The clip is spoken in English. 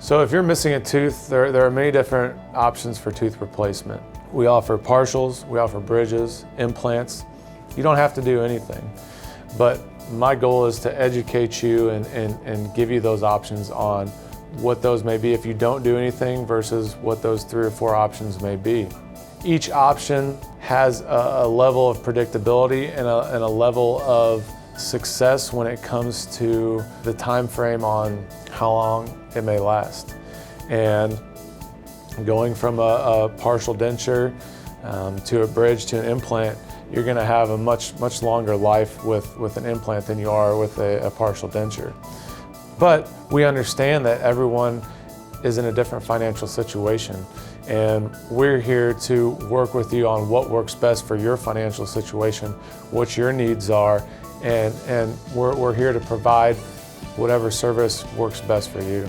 So if you're missing a tooth, there are many different options for tooth replacement. We offer partials, we offer bridges, implants. You don't have to do anything. But my goal is to educate you and give you those options on what those may be if you don't do anything versus what those 3 or 4 options may be. Each option has a level of predictability and a level of success when it comes to the time frame on how long it may last. And going from a partial denture to a bridge to an implant, you're going to have a much longer life with an implant than you are with a partial denture. But we understand that everyone is in a different financial situation, and we're here to work with you on what works best for your financial situation, what your needs are, and we're here to provide whatever service works best for you.